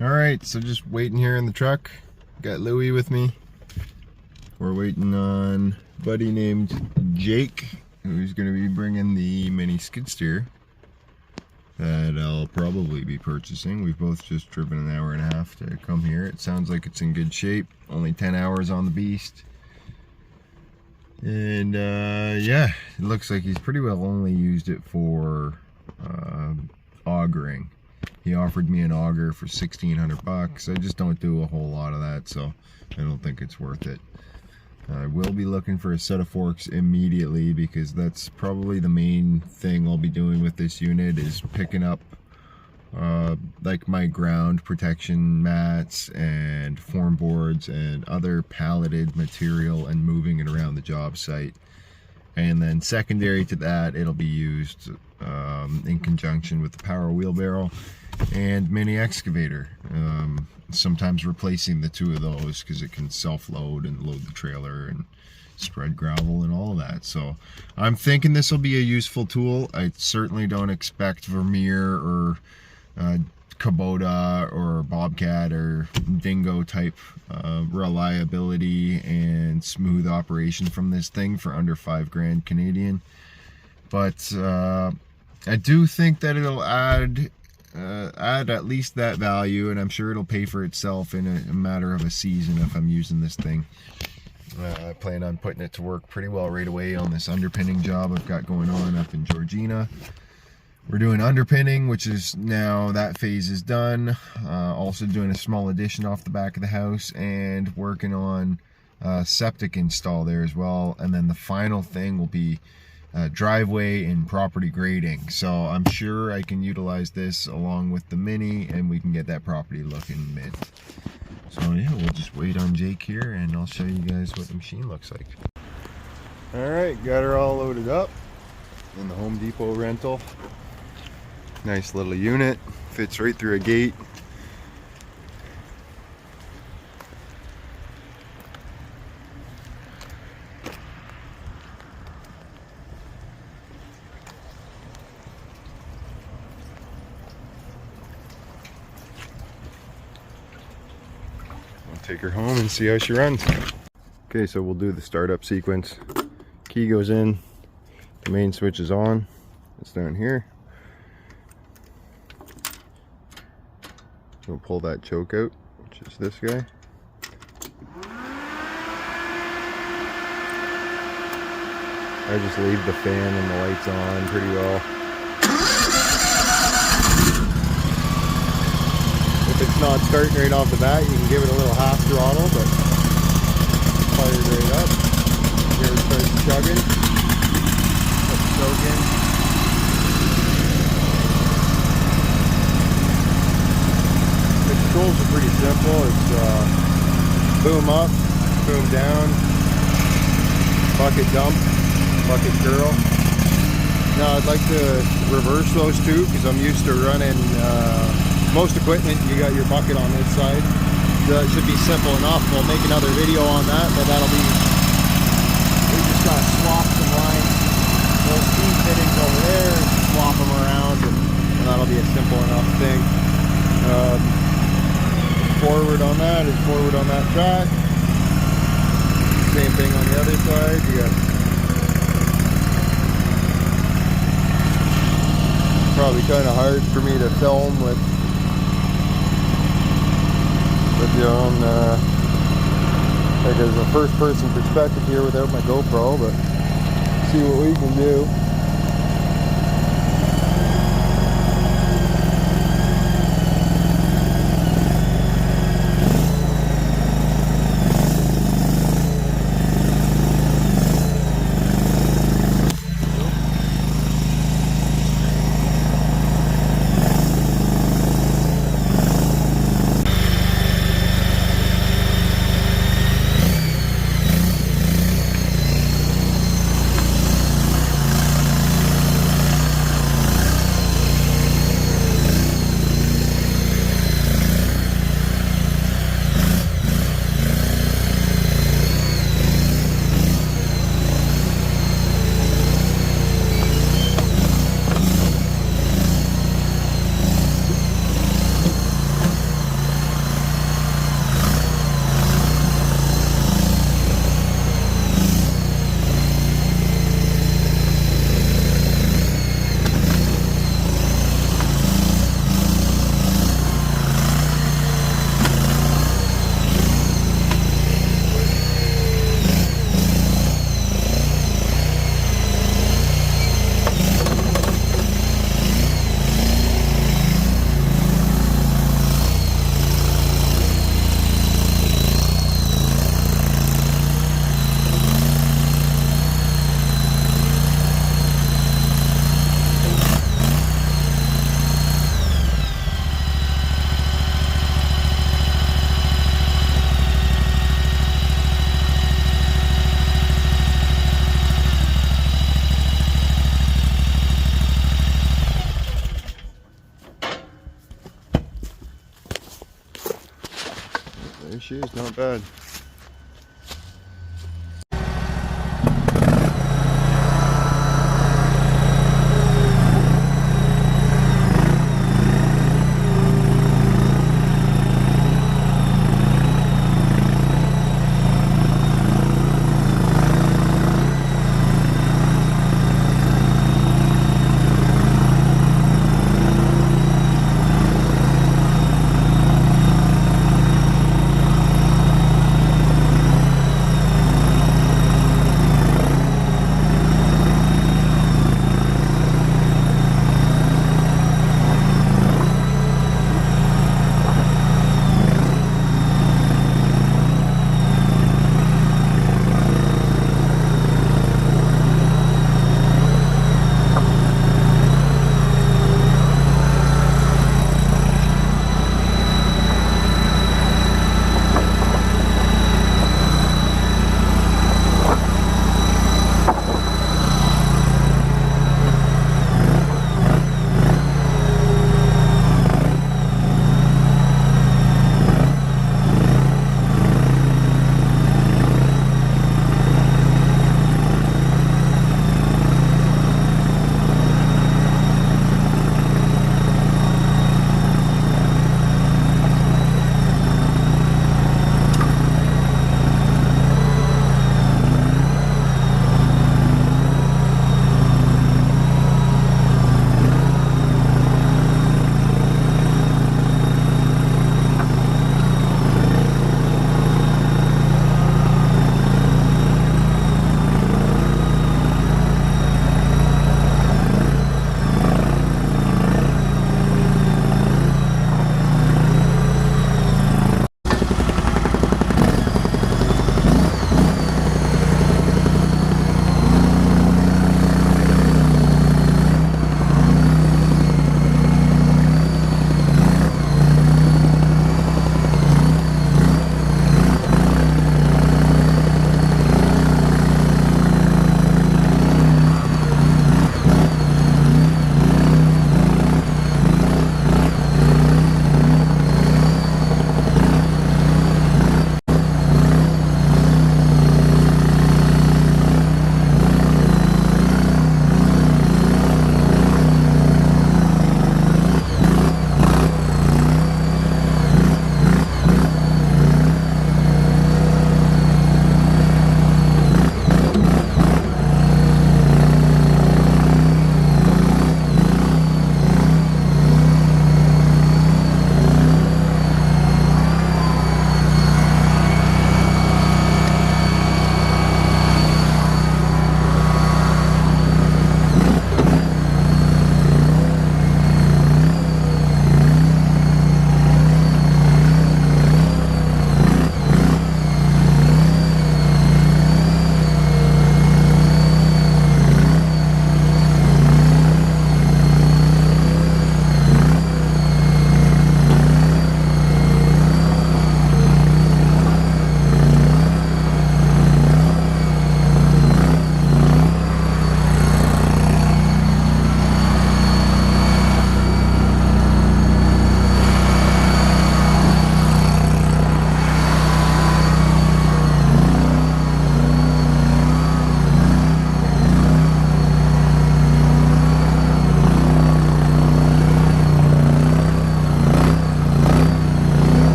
Alright, so just waiting here in the truck. Got Louie with me. We're waiting on a buddy named Jake, who's going to be bringing the mini skid steer that I'll probably be purchasing. We've both just driven an hour and a half to come here. It sounds like it's in good shape. Only 10 hours on the beast. And yeah, it looks like he's pretty well only used it for augering. He offered me an auger for 1,600 bucks. I just don't do a whole lot of that, so I don't think it's worth it. I will be looking for a set of forks immediately, because that's probably the main thing I'll be doing with this unit, is picking up like my ground protection mats and form boards and other palleted material and moving it around the job site. And then secondary to that, it'll be used in conjunction with the power wheelbarrow and mini excavator, sometimes replacing the two of those because it can self-load and load the trailer and spread gravel and all of that. So I'm thinking this will be a useful tool. I certainly don't expect Vermeer or Kubota or Bobcat or Dingo type reliability and smooth operation from this thing for under $5,000 Canadian, but I do think that it'll add at least that value, and I'm sure it'll pay for itself in a matter of a season if I'm using this thing. I plan on putting it to work pretty well right away on this underpinning job I've got going on up in Georgina. We're doing underpinning, which is now, that phase is done. Also doing a small addition off the back of the house and working on septic install there as well. And then the final thing will be driveway and property grading. So I'm sure I can utilize this along with the Mini and we can get that property looking mint. So yeah, we'll just wait on Jake here and I'll show you guys what the machine looks like. Alright, got her all loaded up in the Home Depot rental. Nice little unit, fits right through a gate. I'll take her home and see how she runs. Okay, so we'll do the startup sequence. Key goes in, the main switch is on, it's down here. We'll pull that choke out, which is this guy. I just leave the fan and the lights on pretty well. If it's not starting right off the bat, you can give it a little half throttle, but fire it right up. Here it starts chugging. Put the choke in. The controls are pretty simple. It's boom up, boom down, bucket dump, bucket curl. Now I'd like to reverse those two because I'm used to running most equipment. You got your bucket on this side. That should be simple enough. We'll make another video on that, but that'll be, we just gotta swap some lines. Those steam fittings over there, swap them around, and that'll be a simple enough thing. Forward on that is forward on that track. Same thing on the other side. You got probably kind of hard for me to film with you on like as a first person perspective here without my GoPro, but see what we can do. There she is, not bad.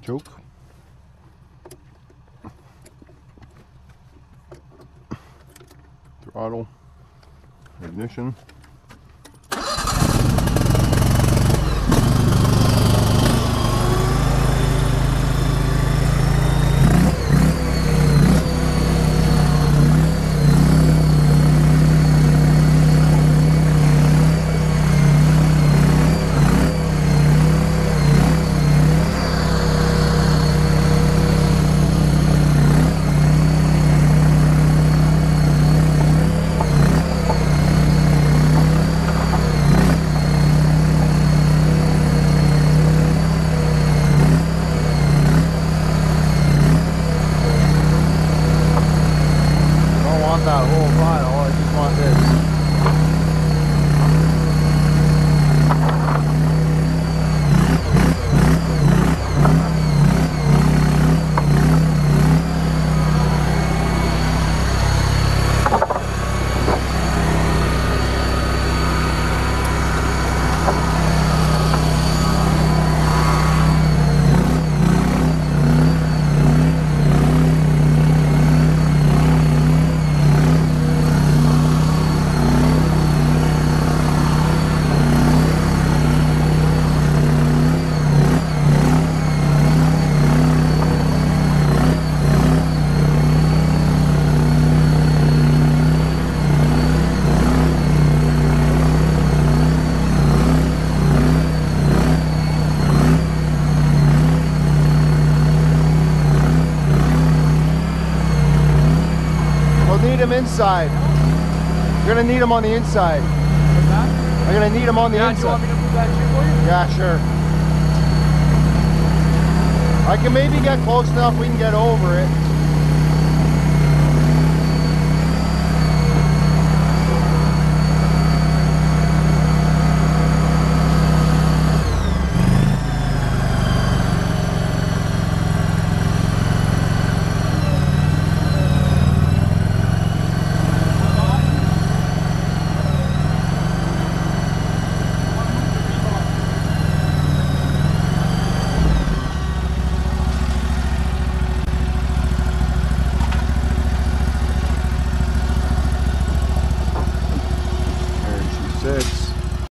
Choke. Throttle. Ignition. need them inside. You're gonna need them on the inside. What's that? I'm gonna need them on the inside. Do you want me to move that shit for you? Yeah, sure. I can maybe get close enough we can get over it.